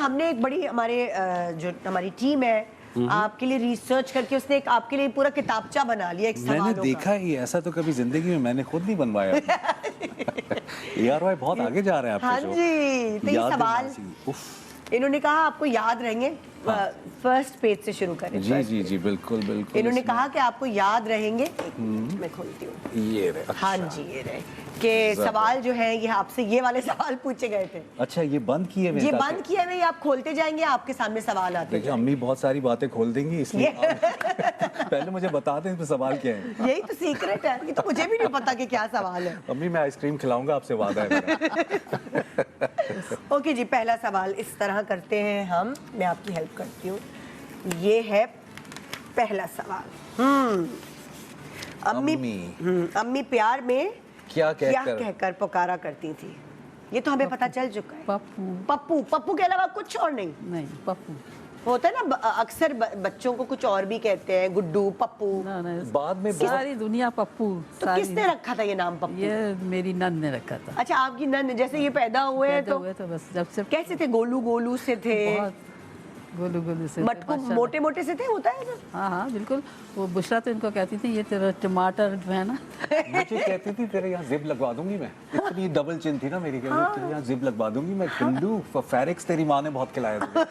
हमने एक बड़ी जो हमारी टीम है आपके लिए रिसर्च करके उसने एक आपके लिए पूरा किताबचा बना लिया एक सवालों मैंने का। देखा ही, ऐसा तो कभी जिंदगी में मैंने खुद नहीं बनवाया। यार भाई बहुत आगे जा रहे हैं हाँ आपके जी, तो ये सवाल इन्होंने कहा आपको याद रहेंगे। फर्स्ट पेज से शुरू करें। जी जी जी, बिल्कुल बिल्कुल। इन्होंने कहा कि आपको याद रहेंगे। मैं खोलती हूँ। ये रहे। हाँ जी, ये रहे कि सवाल जो है ये आपसे ये वाले सवाल पूछे गए थे। अच्छा, ये बंद किए हुए? ये बंद किए हुए, आप खोलते जाएंगे, आपके सामने सवाल आते देखिए अम्मी बहुत सारी बातें खोल देंगी, इसलिए पहले मुझे बता दें इसमें सवाल क्या है। यही तो सीक्रेट है, ये तो मुझे भी नहीं पता कि क्या सवाल है। अम्मी मैं आइसक्रीम खिलाऊंगा, आपसे वादा है मेरा। ओके जी, पहला सवाल इस तरह करते हैं हम, मैं आपकी हेल्प करती हूँ। ये है पहला सवाल। अम्मी प्यार में क्या कहकर पुकारा करती थी? ये तो हमें पता चल चुका है। पप्पू। पप्पू। पप्पू के अलावा कुछ और नहीं? नहीं, पप्पू होता है ना, अक्सर बच्चों को कुछ और भी कहते हैं, गुड्डू, पप्पू। बाद में सारी दुनिया पप्पू। तो किसने रखा था ये नाम पप्पू? ये मेरी नन ने रखा था। अच्छा, आपकी नन, जैसे ये पैदा हुए हैं तो बस जब से कैसे थे? गोलू गोलू से थे? गोलू गोलू से मटकू मोटे मोटे से थे, होता है ना? हाँ हाँ बिल्कुल। वो बुशरा तो इनको कहती थी ये तेरा टमाटर जो है ना। मुझे कहती थी तेरे यहाँ जिप लगवा दूंगी मैं, इतनी डबल चिन थी ना मेरी, तेरे यहाँ जिप लगवा दूंगी मैं, किंडू फेरिक्स तेरी माँ ने बहुत खिलाया था।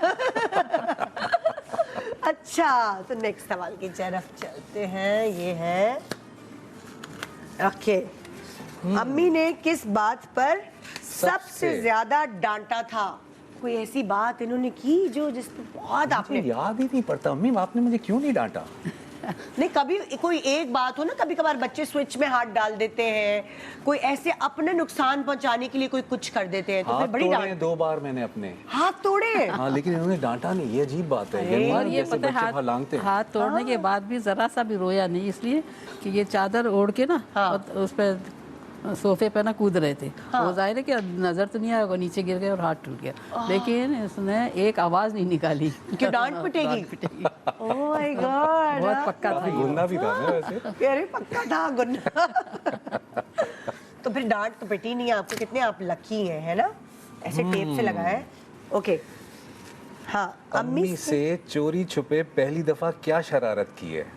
अच्छा, तो नेक्स्ट सवाल की तरफ चलते हैं। ये है ओके, अम्मी ने किस बात पर सबसे ज्यादा डांटा था? कोई ऐसी बात इन्होंने की जो जिस पे बहुत आपने याद ही नहीं पड़ता अम्मी, आपने मुझे क्यों नहीं डांटा? नहीं, कभी कोई एक बात हो ना, कभी कभार बच्चे स्विच में हाथ डाल देते हैं, कोई ऐसे अपने नुकसान पहुंचाने के लिए कोई कुछ कर देते हैं, तो फिर बड़ी डांट। 2 बार मैंने अपने हाथ तोड़े। हाँ, लेकिन इन्होंने डांटा नहीं, ये अजीब बात है। और ये पता है हाथ तोड़ने के बाद भी जरा सा भी रोया नहीं, इसलिए कि ये चादर ओढ़ के ना और उस पर सोफे पे ना कूद रहे थे। वो जाहिर है कि नजर तो नहीं आया, वो नीचे गिर गए और हाथ टूट गया, लेकिन इसने एक आवाज नहीं निकाली। क्यों? डांट पिटेगी। ओह माय गॉड, बहुत पक्का था। गुन्ना भी था ना वैसे। अरे पक्का था गुन्ना। तो फिर डांट तो पिटी नहीं आपको, कितने आप लकी हैं, है ना? ऐसे टेप से लगा है। ओके हाँ, अम्मी से चोरी छुपे पहली दफा क्या शरारत की है?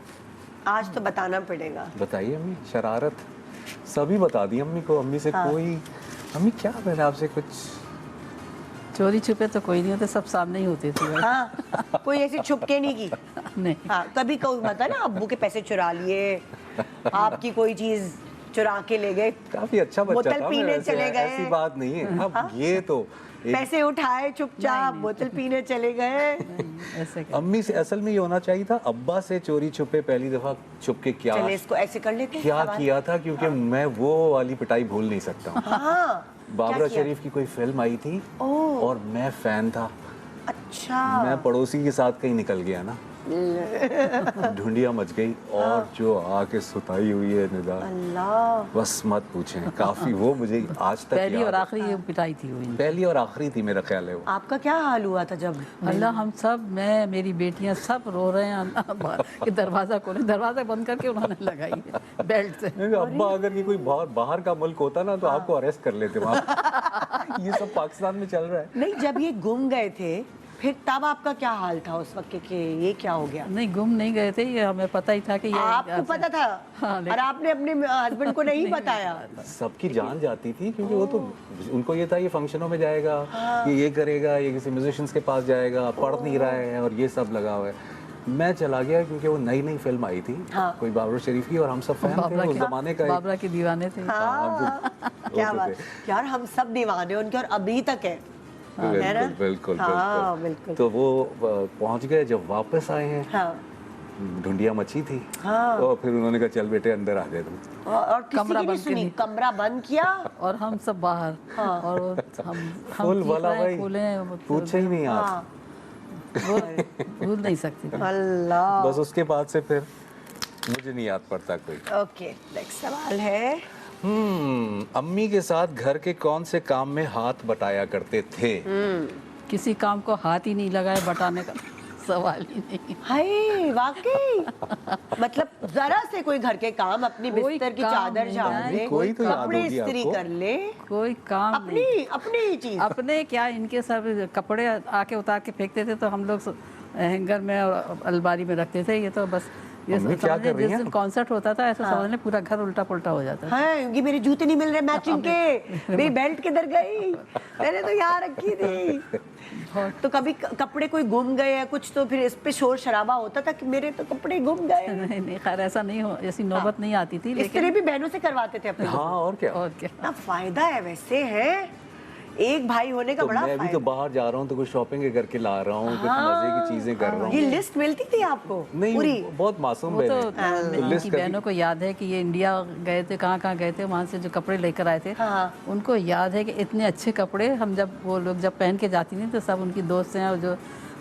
आज तो बताना पड़ेगा। बताइए अम्मी। शरारत सभी बता दी अम्मी को, अम्मी से कोई अम्मी क्या मैंने आपसे कुछ चोरी छुपे तो कोई नहीं होते, सब सामने ही होते थे। हाँ, कोई ऐसी छुपके नहीं की? नहीं। हाँ, कभी कोई बता ना, अब्बू के पैसे चुरा लिए, आपकी कोई चीज चुरा के ले गए, काफी अच्छा बच्चा बोतल था, पीने चले गए, ऐसी बात नहीं है। अब ये तो पैसे उठाए चुपचाप, बोतल पीने चले गए। ऐसे अम्मी से असल में ये होना चाहिए था, अब्बा से चोरी छुपे पहली दफा छुप के क्या चले इसको ऐसे कर लेते हैं क्या किया था, क्योंकि मैं वो वाली पिटाई भूल नहीं सकता हूँ। हाँ, बाबरा शरीफ की कोई फिल्म आई थी और मैं फैन था। अच्छा। मैं पड़ोसी के साथ कहीं निकल गया ना, ढूंढिया मच गई और जो आके सुताई हुई है निदा, अल्लाह, बस मत पूछें। काफी वो मुझे आज तक पहली और आखिरी पिटाई थी वो। पहली और आखिरी थी मेरा ख्याल है वो। आपका क्या हाल हुआ था जब? अल्लाह, हम सब, मैं, मेरी बेटियां सब रो रहे हैं कि दरवाजा खोले, दरवाजा बंद करके उन्होंने लगाई है बेल्ट से। अब्बा अगर ये कोई बाहर का मुल्क होता ना तो आपको अरेस्ट कर लेते वहाँ। ये सब पाकिस्तान में चल रहा है। नहीं, जब ये गुम गए थे फिर तब आपका क्या हाल था उस वक्त कि ये क्या हो गया? नहीं, गुम नहीं गए थे, ये हमें पता ही था कि ये आपको पता था? हाँ, और आपने अपने हस्बैंड को नहीं बताया? सबकी जान जाती थी, क्योंकि वो तो उनको ये था ये फंक्शनों में जाएगा, ये करेगा, ये किसी म्यूजिशियंस के पास जाएगा, पढ़ नहीं रहा है और ये सब लगा हुआ है। मैं चला गया क्योंकि वो नई नई फिल्म आई थी कोई बाबरा शरीफ की, और हम सब फैन थे उस जमाने का। बाबरा के दीवाने थे। क्या बात यार, हम सब दीवाने उनके और अभी तक है। बिल्कुल बिल्कुल बिल्कुल। तो वो पहुंच गए, जब वापस आए हैं ढूंढिया मची थी और फिर उन्होंने कहा चल बेटे अंदर आ गए तुम, और किसी की सुनी, कमरा बंद किया और हम सब बाहर और हम फुल वाला भाई पूछे ही नहीं आप, भूल नहीं सकती। अल्लाह, बस उसके बाद से फिर मुझे नहीं याद पड़ता कोई। ओके, नेक्स्ट सवाल है। अम्मी के साथ घर के कौन से काम में हाथ बटाया करते थे? किसी काम को हाथ ही नहीं लगाए बटाने का। सवाल ही नहीं। हाय वाकई मतलब जरा से कोई घर के काम, अपनी कोई बिस्तर की काम चादर नहीं झाड़ है, ले, कोई तो याद कपड़े होगी इस्त्री आपको। कर ले, कोई काम अपनी नहीं। अपनी ही चीज। अपने क्या, इनके सब कपड़े आके उतार के फेंकते थे तो हम लोग हैंगर में और अलमारी में रखते थे। ये तो बस ये मम्मी क्या समझ लें, कर रही जिस दिन हैं? कॉन्सर्ट होता था ऐसा समझ लें पूरा घर उल्टा पुल्टा हो जाता था। हाँ, ये मेरे जूते नहीं मिल रहे मैचिंग के, मेरी बेल्ट किधर गई, मैंने तो यहाँ रखी थी। तो कभी कपड़े कोई गुम गए या कुछ तो फिर इस पे शोर शराबा होता था कि मेरे तो कपड़े गुम गए। नहीं नहीं, खैर ऐसा नहीं हो, ऐसी नौबत नहीं आती थी। इस तरह भी बहनों से करवाते थे अपने। हाँ और क्या। और क्या, ना फायदा है वैसे है, एक भाई होने का तो बड़ा मैं भी फायदा। तो बाहर जा रहा हूँ तो कुछ शॉपिंग करके ला रहा हूँ, कुछ हाँ, मजे की चीजें कर रहा ये हूँ। लिस्ट मिलती थी आपको नहीं पूरी? बहुत मासूम वो तो बहन है। इनकी बहनों को याद है कि ये इंडिया गए थे, कहाँ गए थे, वहाँ से जो कपड़े लेकर आए थे हाँ। उनको याद है कि इतने अच्छे कपड़े हम जब वो लोग जब पहन के जाती थी तो सब उनकी दोस्त हैं और जो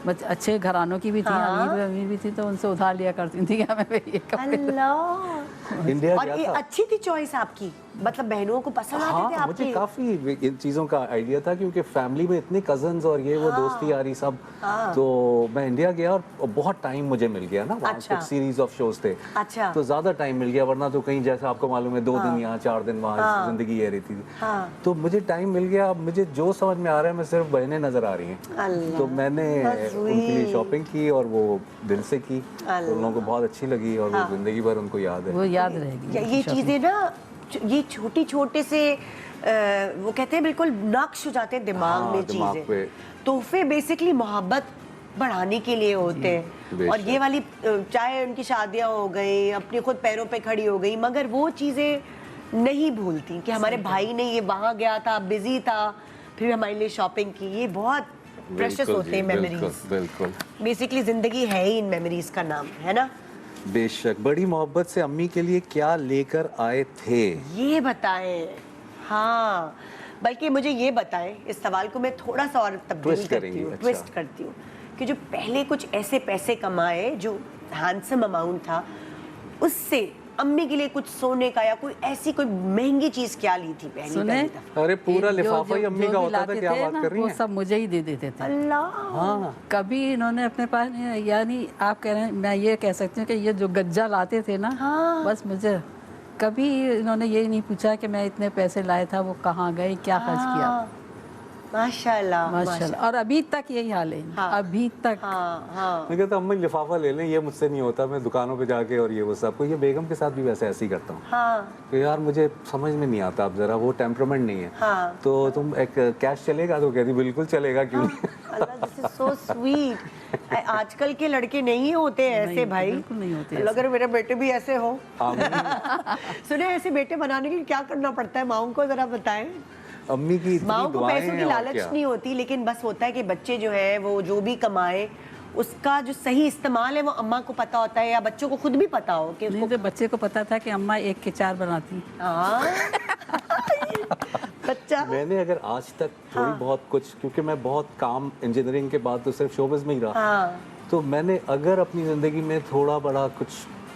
अच्छे घरानों की भी थी, अमीर भी थी, तो उनसे उधार लिया करती थी कि हमें भी ये कपड़े। अल्लाह। इंडिया और गया ये था। अच्छी थी चॉइस आपकी, मतलब बहनों को पसंद आते थे हाँ आपके? मुझे काफी इन चीजों का आइडिया था क्योंकि फैमिली में इतने कजन्स और ये वो दोस्ती यारी सब। तो मैं इंडिया गया और बहुत टाइम मुझे मिल गया ना, वहाँ अच्छा। कुछ सीरीज ऑफ शोज थे। अच्छा। तो ज्यादा टाइम मिल गया, वरना तो कहीं जैसे आपको मालूम है 2 दिन यहाँ 4 दिन वहाँ जिंदगी ये रहती थी। तो मुझे टाइम मिल गया, अब मुझे जो समझ में आ रहा है मैं सिर्फ बहनें नजर आ रही हैं। अल्लाह। तो मैंने उनके लिए शॉपिंग की और वो दिल से की, तो उन लोगों को बहुत अच्छी लगी और वो जिंदगी भर उनको याद है। वो याद रहेगी ये चीजें ना, ये छोटी छोटे से वो कहते हैं बिल्कुल नक्श हो जाते हैं दिमाग हाँ, में दिमाग पे। चीजें। तोहफे बेसिकली मोहब्बत बढ़ाने के लिए होते हैं। और ये वाली चाहे उनकी शादियां हो गई, अपने खुद पैरों पे खड़ी हो गई, मगर वो चीजें नहीं भूलती कि हमारे भाई ने ये वहां गया था, बिजी था, फिर हमारे लिए शॉपिंग की। ये बहुत प्रेशियस होते हैं मेमोरीज। बिल्कुल बेसिकली जिंदगी है ही इन मेमोरीज का नाम, है ना? बेशक। बड़ी मोहब्बत से अम्मी के लिए क्या लेकर आए थे? ये बताएं। हाँ, बल्कि मुझे ये बताएं, इस सवाल को मैं थोड़ा सा और तब्दील ट्विस्ट करती करेंगी, हूँ, अच्छा। ट्विस्ट करती हूँ कि जो पहले कुछ ऐसे पैसे कमाए जो हैंडसम अमाउंट था, उससे अम्मी के लिए कुछ सोने का या कोई ऐसी कोई महंगी चीज क्या ली थी पहली सुने? पहली दफा? अरे पूरा जो- लिफाफा ही जो- अम्मी जो का भी होता था, लाते क्या थे बात ना, कर रही वो हैं? सब मुझे ही दे देते थे। अल्लाह। हाँ कभी इन्होंने अपने पास नहीं, यानी आप कह रहे हैं, मैं ये कह सकती हूँ कि ये जो गज्जा लाते थे ना, हाँ। बस मुझे कभी इन्होंने ये नहीं पूछा कि मैं इतने पैसे लाया था, वो कहाँ गए, क्या खर्च किया। हाँ, माशाल्लाह माशाल्लाह। और अभी तक यही हाल है, हाँ। अभी तक। हाँ हाँ। मैं कहता अम्मी लिफाफा ले लें, ये मुझसे नहीं होता, मैं दुकानों पे जाके और ये वो सब को, ये बेगम के साथ भी वैसे ऐसे ही करता हूँ हाँ कि यार मुझे समझ में नहीं आता, अब जरा वो टेम्परामेंट नहीं है। हाँ। तो तुम एक कैश चलेगा? तो कहती बिल्कुल चलेगा, क्यों नहीं। अल्लाह, दिस इज सो स्वीट। आजकल के लड़के नहीं होते ऐसे नहीं, भाई, बिल्कुल नहीं होते अल्लाह करे मेरे बेटे भी ऐसे हो। आमीन। सुने, ऐसे बेटे बनाने के लिए क्या करना पड़ता है माओं को, जरा बताएं। अम्मी की इतनी माओं को दुआएं पैसों की हैं और लालच क्या। नहीं होती, लेकिन बस होता है कि बच्चे जो है वो जो भी कमाए उसका जो सही इस्तेमाल है वो अम्मा को पता होता है, या बच्चों को खुद भी पता हो कि नहीं उसको। तो बच्चे को पता था कि अम्मा 1 के 4 बनाती। हाँ। बच्चा मैंने अगर आज तक थोड़ी बहुत कुछ, क्योंकि मैं बहुत काम इंजीनियरिंग के बाद तो सिर्फ शोबिज़ में ही रहा, हाँ तो मैंने अगर अपनी जिंदगी में थोड़ा बड़ा कुछ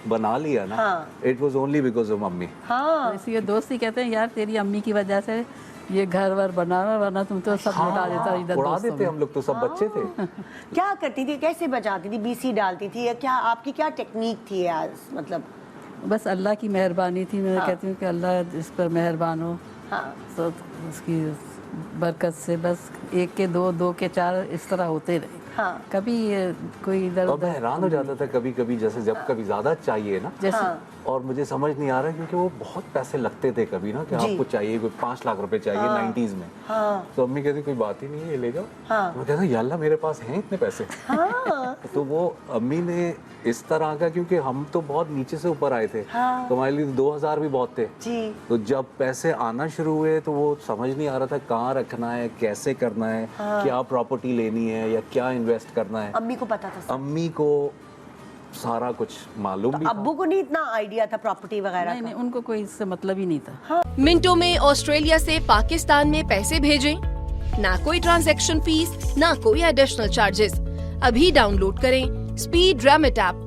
बना लिया ना, it was only because of mummy. हाँ। इसलिए दोस्त ही कहते हैं यार तेरी अम्मी की वजह से ये घर वर बना, वरना तुम तो सब लुटा देता इधर उड़ा दोस्तों देते में। हम लोग तो, सब बच्चे थे। क्या करती थी, कैसे बचाती थी, बीसी डालती थी, या क्या आपकी क्या टेक्निक थी आज, मतलब? बस अल्लाह की मेहरबानी थी। मैं कहती हूँ कि अल्लाह इस पर मेहरबान हो, हाँ तो उसकी बरकत से बस 1 के 2, 2 के 4 इस तरह होते रहे। हाँ। कभी कोई इधर और मैं हैरान हो जाता था कभी कभी, जैसे जब कभी ज्यादा चाहिए ना, जैसे और मुझे समझ नहीं आ रहा क्योंकि वो बहुत पैसे लगते थे कभी ना, कि जी। आपको चाहिए कोई 5 लाख रुपए चाहिए 90s में। हाँ तो अम्मी कहती कोई बात ही नहीं है, ये ले जाओ। हाँ। मैं कहता या अल्लाह मेरे पास हैं इतने पैसे। हाँ तो वो अम्मी ने इस तरह का, क्योंकि हम तो बहुत नीचे से ऊपर आए थे, हाँ। तो हमारे लिए 2000 भी बहुत थे। जी। तो जब पैसे आना शुरू हुए तो वो समझ नहीं आ रहा था कहाँ रखना है, कैसे करना है, क्या प्रॉपर्टी लेनी है या क्या इन्वेस्ट करना है। अम्मी को पता था, अम्मी को सारा कुछ मालूम भी था। अब्बू को नहीं इतना आइडिया था प्रॉपर्टी वगैरह नहीं का? नहीं, उनको कोई इससे मतलब ही नहीं था। मिनटों में ऑस्ट्रेलिया से पाकिस्तान में पैसे भेजें, ना कोई ट्रांजैक्शन फीस, ना कोई एडिशनल चार्जेस। अभी डाउनलोड करें स्पीड रेमिट ऐप।